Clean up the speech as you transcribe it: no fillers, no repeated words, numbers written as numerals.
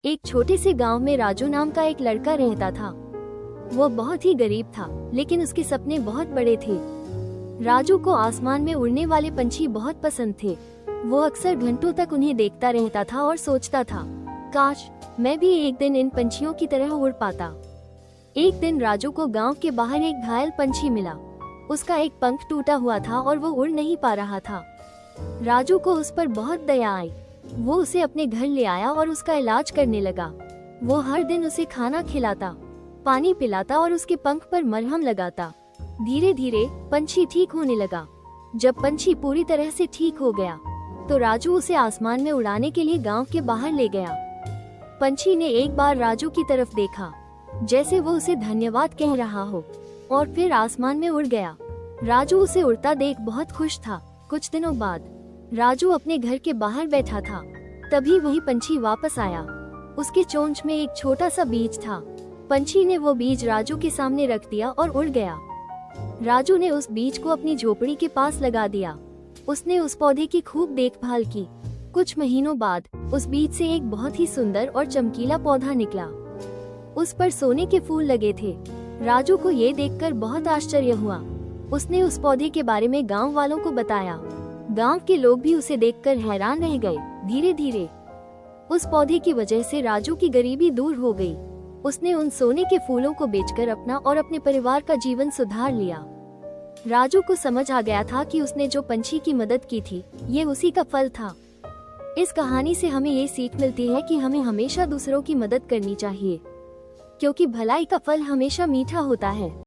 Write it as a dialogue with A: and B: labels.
A: एक छोटे से गांव में राजू नाम का एक लड़का रहता था। वो बहुत ही गरीब था, लेकिन उसके सपने बहुत बड़े थे। राजू को आसमान में उड़ने वाले पंछी बहुत पसंद थे। वो अक्सर घंटों तक उन्हें देखता रहता था और सोचता था, काश मैं भी एक दिन इन पंछियों की तरह उड़ पाता। एक दिन राजू को गांव के बाहर एक घायल पंछी मिला। उसका एक पंख टूटा हुआ था और वो उड़ नहीं पा रहा था। राजू को उस पर बहुत दया आई। वो उसे अपने घर ले आया और उसका इलाज करने लगा। वो हर दिन उसे खाना खिलाता, पानी पिलाता और उसके पंख पर मरहम लगाता। धीरे धीरे पंछी ठीक होने लगा। जब पंछी पूरी तरह से ठीक हो गया तो राजू उसे आसमान में उड़ाने के लिए गांव के बाहर ले गया। पंछी ने एक बार राजू की तरफ देखा, जैसे वो उसे धन्यवाद कह रहा हो, और फिर आसमान में उड़ गया। राजू उसे उड़ता देख बहुत खुश था। कुछ दिनों बाद राजू अपने घर के बाहर बैठा था। तभी वही पंछी वापस आया। उसके चोंच में एक छोटा सा बीज था। पंछी ने वो बीज राजू के सामने रख दिया और उड़ गया। राजू ने उस बीज को अपनी झोपड़ी के पास लगा दिया। उसने उस पौधे की खूब देखभाल की। कुछ महीनों बाद उस बीज से एक बहुत ही सुंदर और चमकीला पौधा निकला। उस पर सोने के फूल लगे थे। राजू को ये देखकर बहुत आश्चर्य हुआ। उसने उस पौधे के बारे में गांव वालों को बताया। गांव के लोग भी उसे देखकर हैरान रह गए। धीरे धीरे उस पौधे की वजह से राजू की गरीबी दूर हो गई। उसने उन सोने के फूलों को बेचकर अपना और अपने परिवार का जीवन सुधार लिया। राजू को समझ आ गया था कि उसने जो पंछी की मदद की थी, ये उसी का फल था। इस कहानी से हमें ये सीख मिलती है कि हमें हमेशा दूसरों की मदद करनी चाहिए, क्योंकि भलाई का फल हमेशा मीठा होता है।